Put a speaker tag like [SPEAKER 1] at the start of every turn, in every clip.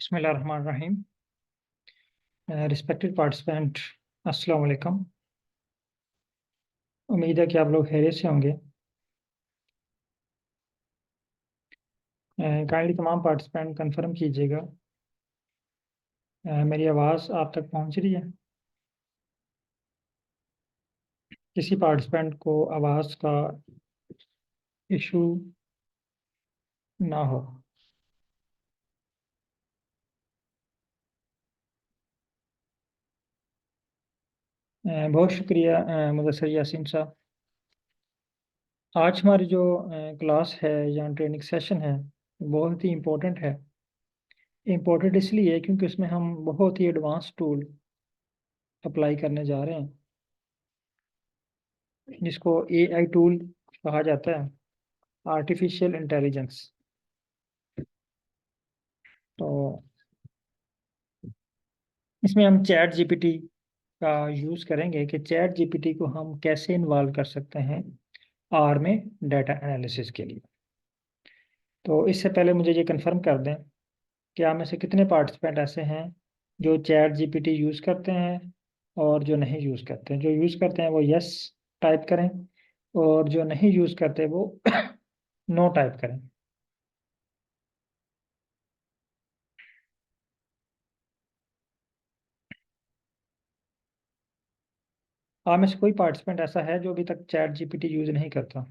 [SPEAKER 1] बिस्मिल्लाहिर्रहमानिर्रहीम। Respected participant, अस्सलाम वालेकुम। उम्मीद है कि आप लोग खैरियत से होंगे। काइंडली तमाम पार्टिसिपेंट कंफर्म कीजिएगा मेरी आवाज़ आप तक पहुंच रही है। किसी पार्टिसिपेंट को आवाज़ का इशू ना हो। बहुत शुक्रिया मुदस्सिर यासीन साहब। आज हमारी जो क्लास है या ट्रेनिंग सेशन है बहुत ही इम्पोर्टेंट है। इम्पोर्टेंट इसलिए क्योंकि उसमें हम बहुत ही एडवांस टूल अप्लाई करने जा रहे हैं जिसको एआई टूल कहा जाता है, आर्टिफिशियल इंटेलिजेंस। तो इसमें हम चैट जीपीटी का यूज़ करेंगे कि चैट जीपीटी को हम कैसे इन्वॉल्व कर सकते हैं आर में डाटा एनालिसिस के लिए। तो इससे पहले मुझे ये कंफर्म कर दें कि आप में से कितने पार्टिसिपेंट ऐसे हैं जो चैट जीपीटी यूज़ करते हैं और जो नहीं यूज़ करते हैं। जो यूज़ करते हैं वो यस टाइप करें और जो नहीं यूज़ करते वो नो टाइप करें। आप में से कोई पार्टिसिपेंट ऐसा है जो अभी तक चैट जीपीटी यूज़ नहीं करता?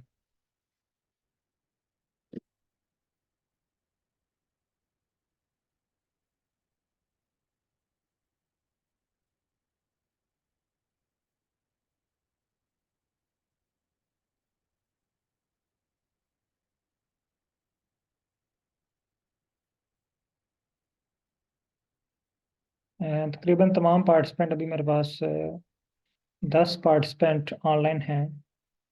[SPEAKER 1] तकरीबन तमाम पार्टिसिपेंट अभी मेरे पास 10 पार्टिसिपेंट ऑनलाइन हैं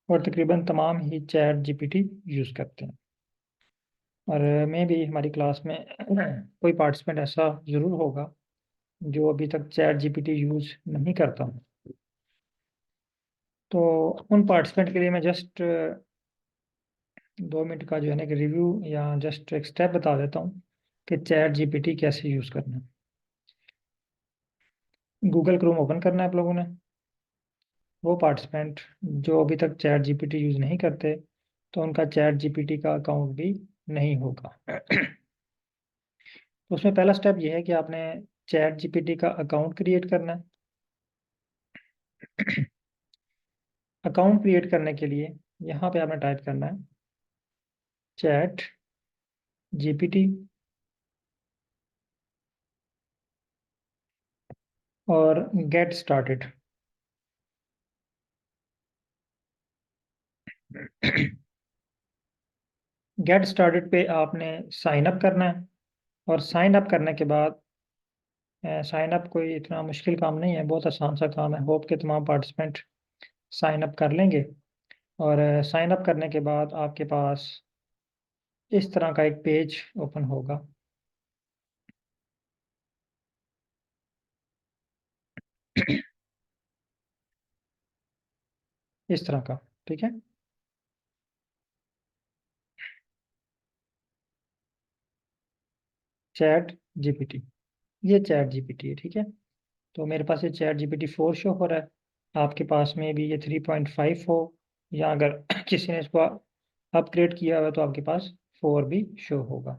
[SPEAKER 1] और तकरीबन तमाम ही चैट जीपीटी यूज़ करते हैं। और मैं भी हमारी क्लास में कोई पार्टिसिपेंट ऐसा ज़रूर होगा जो अभी तक चैट जीपीटी यूज़ नहीं करता। तो उन पार्टिसिपेंट के लिए मैं जस्ट 2 मिनट का जो है ना कि रिव्यू या जस्ट एक स्टेप बता देता हूँ कि चैट जीपीटी कैसे यूज़ करना है। गूगल क्रोम ओपन करना है आप लोगों ने। वो पार्टिसिपेंट जो अभी तक चैट जीपीटी यूज़ नहीं करते तो उनका चैट जीपीटी का अकाउंट भी नहीं होगा। तो उसमें पहला स्टेप ये है कि आपने चैट जीपीटी का अकाउंट क्रिएट करना है। अकाउंट क्रिएट करने के लिए यहाँ पे आपने टाइप करना है चैट जीपीटी और गेट स्टार्टेड। गेट स्टार्टेड पे आपने साइन अप करना है और साइन अप करने के बाद साइन अप कोई इतना मुश्किल काम नहीं है, बहुत आसान सा काम है। होप के तमाम पार्टिसिपेंट साइन अप कर लेंगे और साइन अप करने के बाद आपके पास इस तरह का एक पेज ओपन होगा। इस तरह का, ठीक है। चैट जीपीटी, ये चैट जीपीटी है, ठीक है। तो मेरे पास ये चैट जीपीटी 4 शो हो रहा है। आपके पास में भी ये 3.5 हो या अगर किसी ने इसको अपग्रेड किया हुआ तो आपके पास 4 भी शो होगा।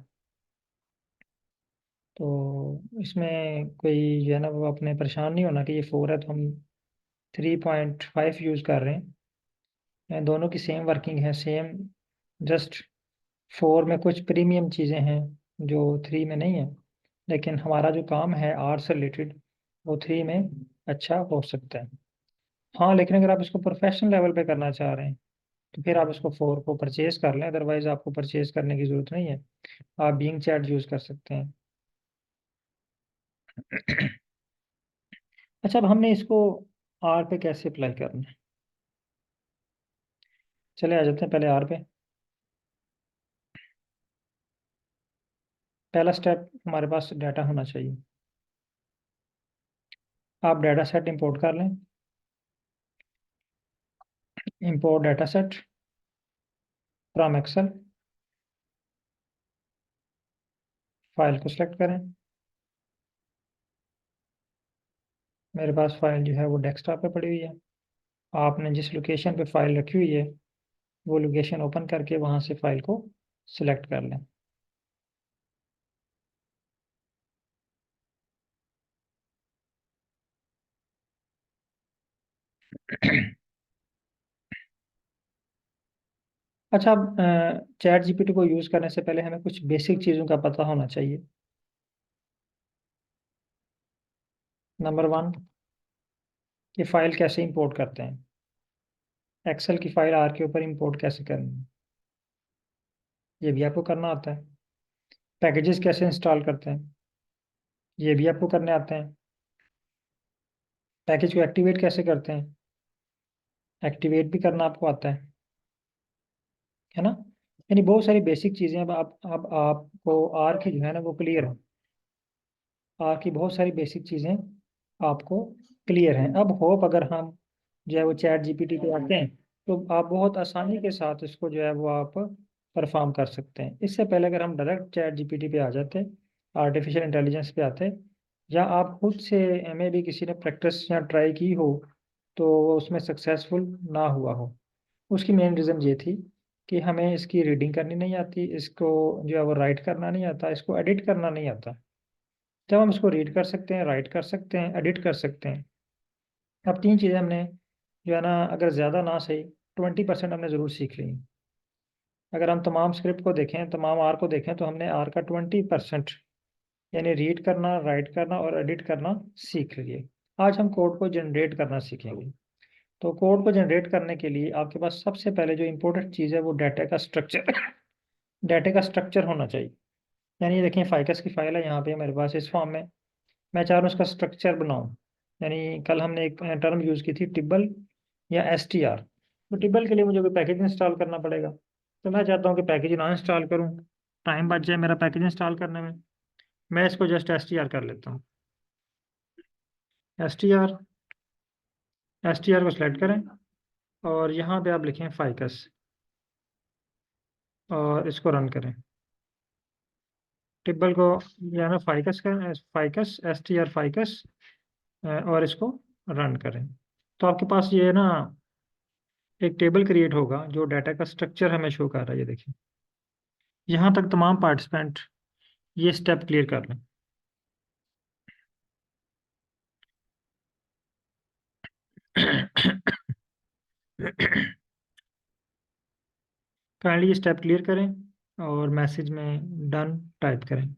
[SPEAKER 1] तो इसमें कोई जो है ना वो अपने परेशान नहीं होना कि ये 4 है तो हम 3.5 यूज़ कर रहे हैं। दोनों की सेम वर्किंग है, सेम। जस्ट 4 में कुछ प्रीमियम चीज़ें हैं जो 3 में नहीं है, लेकिन हमारा जो काम है आर्ट से रिलेटेड वो 3 में अच्छा हो सकता है। हाँ, लेकिन अगर आप इसको प्रोफेशनल लेवल पे करना चाह रहे हैं तो फिर आप इसको 4 को परचेज कर लें, अदरवाइज आपको परचेज करने की ज़रूरत नहीं है। आप बीइंग चैट यूज़ कर सकते हैं। अच्छा, अब हमने इसको आर पे कैसे अप्लाई करना है, चले आ जाते हैं पहले आर पे। पहला स्टेप, हमारे पास डाटा होना चाहिए। आप डाटा सेट इंपोर्ट कर लें। Import data set from Excel. File को सिलेक्ट करें, मेरे पास फाइल जो है वो डेस्कटॉप पे पड़ी हुई है। आपने जिस लोकेशन पे फाइल रखी हुई है वो लोकेशन ओपन करके वहाँ से फाइल को सिलेक्ट कर लें। अच्छा, चैट जीपीटी को यूज़ करने से पहले हमें कुछ बेसिक चीज़ों का पता होना चाहिए। नंबर वन, कि फ़ाइल कैसे इंपोर्ट करते हैं। एक्सेल की फ़ाइल आर के ऊपर इंपोर्ट कैसे करनी है, ये भी आपको करना आता है। पैकेजेस कैसे इंस्टॉल करते हैं, ये भी आपको करने आते हैं। पैकेज को एक्टिवेट कैसे करते हैं, एक्टिवेट भी करना आपको आता है ना। यानी बहुत सारी बेसिक चीज़ें अब आपको आर की जो है ना वो क्लियर है। आर की बहुत सारी बेसिक चीज़ें आपको क्लियर हैं। अब होप अगर हम जो है वो चैट जीपीटी पे आते हैं तो आप बहुत आसानी के साथ इसको जो है वो आप परफॉर्म कर सकते हैं। इससे पहले अगर हम डायरेक्ट चैट जीपीटी पे आ जाते, आर्टिफिशियल इंटेलिजेंस पे आते, या आप खुद से में भी किसी ने प्रैक्टिस या ट्राई की हो तो वो उसमें सक्सेसफुल ना हुआ हो, उसकी मेन रीज़न ये थी कि हमें इसकी रीडिंग करनी नहीं आती, इसको जो है वो राइट करना नहीं आता, इसको एडिट करना नहीं आता। जब हम इसको रीड कर सकते हैं, राइट कर सकते हैं, एडिट कर सकते हैं, अब तीन चीज़ें हमने जो है ना अगर ज़्यादा ना सही 20% हमने ज़रूर सीख ली। अगर हम तमाम स्क्रिप्ट को देखें, तमाम आर को देखें, तो हमने आर का 20% यानी रीड करना, राइट करना और एडिट करना सीख लिए। आज हम कोड को जनरेट करना सीखेंगे। तो कोड को जनरेट करने के लिए आपके पास सबसे पहले जो इम्पोर्टेंट चीज़ है वो डाटा का स्ट्रक्चर डाटा का स्ट्रक्चर होना चाहिए। यानी ये देखें फाइकस की फाइल है यहाँ पे मेरे पास इस फॉर्म में, मैं चाह रहा हूँ उसका स्ट्रक्चर बनाऊँ। यानी कल हमने एक टर्म यूज़ की थी टिब्बल या एसटीआर। तो टिब्बल के लिए मुझे कोई पैकेज इंस्टॉल करना पड़ेगा, तो मैं चाहता हूँ कि पैकेज ना इंस्टॉल करूँ, टाइम बच जाए मेरा पैकेज इंस्टॉल करने में। मैं इसको जस्ट एसटीआर कर लेता हूँ। एसटीआर एसटीआर को सिलेक्ट करें और यहाँ पे आप लिखें फाइकस और इसको रन करें। टिब्बल को जो है ना फाइकस का फाइकस एसटीआर फाइकस और इसको रन करें। तो आपके पास ये ना एक टेबल क्रिएट होगा जो डाटा का स्ट्रक्चर हमें शो कर रहा है। ये देखिए, यहाँ तक तमाम पार्टिसिपेंट ये स्टेप क्लियर कर लें। काइंडली ये स्टेप क्लियर करें और मैसेज में डन टाइप करें।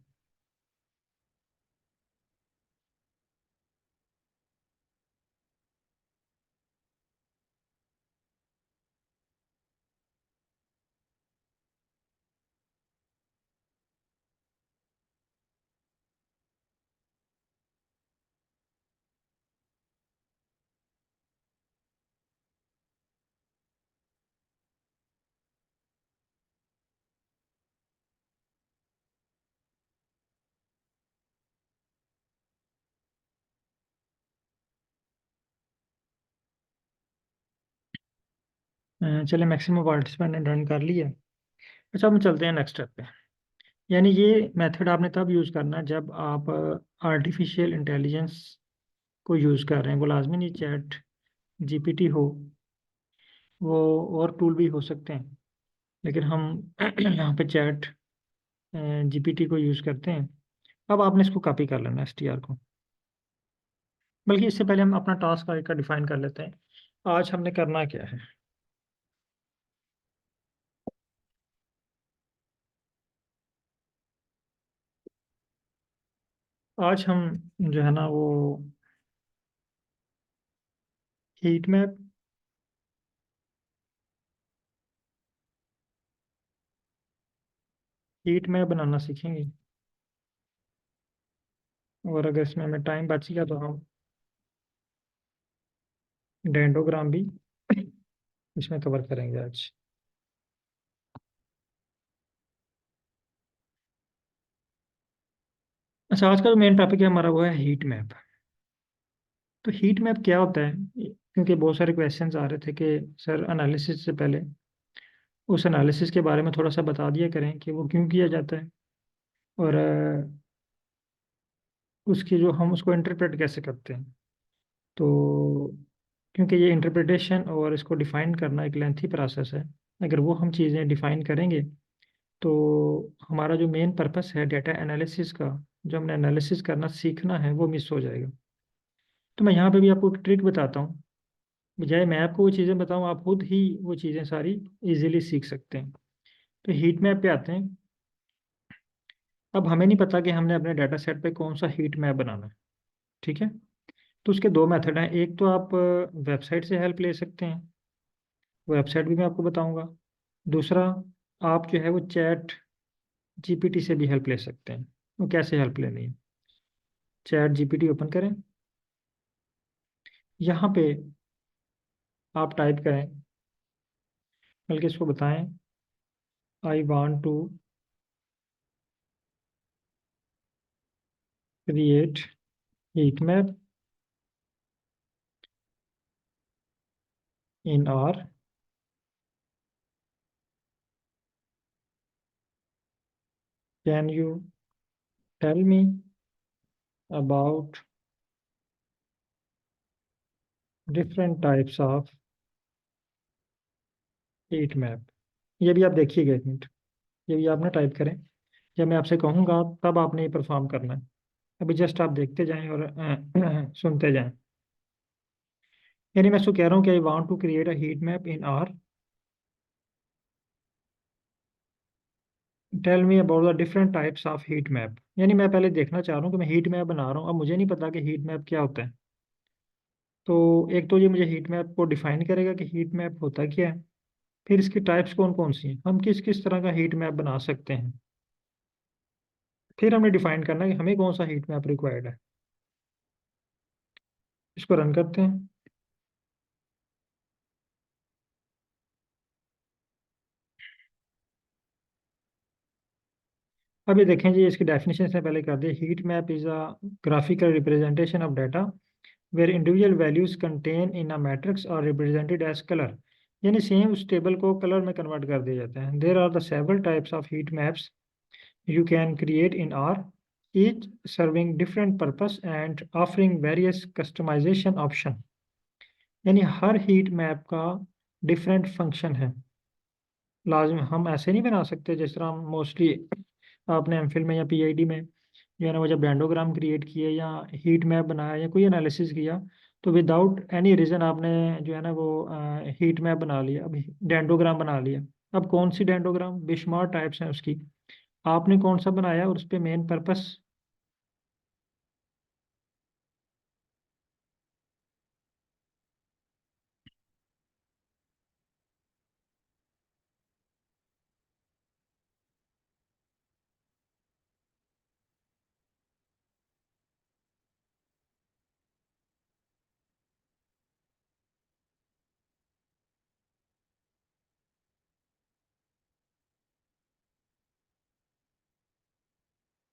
[SPEAKER 1] चलिए, मैक्सिमम पार्टिसिपेंट ने डन कर लिया। अच्छा, हम चलते हैं नेक्स्ट स्टेप पे। यानी ये मेथड आपने तब यूज़ करना है जब आप आर्टिफिशियल इंटेलिजेंस को यूज़ कर रहे हैं। वो लाजमी नहीं चैट जीपीटी हो, वो और टूल भी हो सकते हैं, लेकिन हम यहाँ पे चैट जीपीटी को यूज़ करते हैं। अब आपने इसको कॉपी कर लेना एसटीआर को। बल्कि इससे पहले हम अपना टास्क आगे का डिफाइन कर लेते हैं। आज हमने करना क्या है। आज हम जो है ना वो हीट मैप बनाना सीखेंगे। और अगर इसमें हमें टाइम बच गया तो हम डेंडोग्राम भी इसमें कवर करेंगे आज। अच्छा, आज का जो मेन टॉपिक है हमारा वो है हीट मैप। तो हीट मैप क्या होता है, क्योंकि बहुत सारे क्वेश्चंस आ रहे थे कि सर एनालिसिस से पहले उस एनालिसिस के बारे में थोड़ा सा बता दिया करें कि वो क्यों किया जाता है और उसकी जो हम उसको इंटरप्रेट कैसे करते हैं। तो क्योंकि ये इंटरप्रिटेशन और इसको डिफ़ाइन करना एक लेंथी प्रोसेस है, अगर वो हम चीज़ें डिफ़ाइन करेंगे तो हमारा जो मेन पर्पस है डेटा एनालिसिस का, जो हमने एनालिसिस करना सीखना है, वो मिस हो जाएगा। तो मैं यहाँ पे भी आपको एक ट्रिक बताता हूँ, बजाय मैं आपको वो चीज़ें बताऊँ, आप खुद ही वो चीज़ें सारी इजीली सीख सकते हैं। तो हीट मैप पे आते हैं। अब हमें नहीं पता कि हमने अपने डाटा सेट पे कौन सा हीट मैप बनाना है, ठीक है। तो उसके दो मेथड हैं, एक तो आप वेबसाइट से हेल्प ले सकते हैं, वेबसाइट भी मैं आपको बताऊंगा। दूसरा, आप जो है वो चैट जीपीटी से भी हेल्प ले सकते हैं। वो कैसे हेल्प लेनी है, चैट जीपीटी ओपन करें, यहाँ पे आप टाइप करें, बल्कि इसको बताएं, I want to create heat map in R can you tell me about different types of heat map. ये भी आप देखिएगा एक मिनट, ये भी आप ना टाइप करें, जब मैं आपसे कहूँगा तब आपने ये परफॉर्म करना है। अभी जस्ट आप देखते जाएं और सुनते जाएं। यानी मैं इसको कह रहा हूँ कि I want to create a heat map in R, tell me about the different types of heat map. यानी मैं पहले देखना चाह रहा हूँ कि मैं हीट मैप बना रहा हूँ, अब मुझे नहीं पता कि हीट मैप क्या होता है। तो एक तो ये मुझे हीट मैप को डिफाइन करेगा कि हीट मैप होता क्या है, फिर इसकी टाइप्स कौन कौन सी हैं, हम किस किस तरह का हीट मैप बना सकते हैं, फिर हमें डिफाइन करना है कि हमें कौन सा हीट मैप रिक्वायर्ड है। इसको रन करते हैं। अब ये देखें जी, इसकी डेफिनेशन से पहले कर दिए, heat map is a graphical representation of data where individual values contain in a matrix और रिप्रेजेंटेड एज कलर। यानी सेम उस टेबल को कलर में कन्वर्ट कर दिए जाते हैं। There are the several types of heat maps you can create in R, each serving different purpose and offering various customization option। यानी हर हीट मैप का डिफरेंट फंक्शन है। लाजम हम ऐसे नहीं बना सकते जिस तरह हम मोस्टली आपने एमफिल में या पीआईडी में जो है ना, वो जब डेंडोग्राम क्रिएट किए या हीट मैप बनाया या कोई एनालिसिस किया, तो विदाउट एनी रीज़न आपने जो है ना वो हीट मैप बना लिया, अभी डेंडोग्राम बना लिया। अब कौन सी डेंडोग्राम, बेशुमार टाइप्स हैं उसकी, आपने कौन सा बनाया और उस पर मेन पर्पस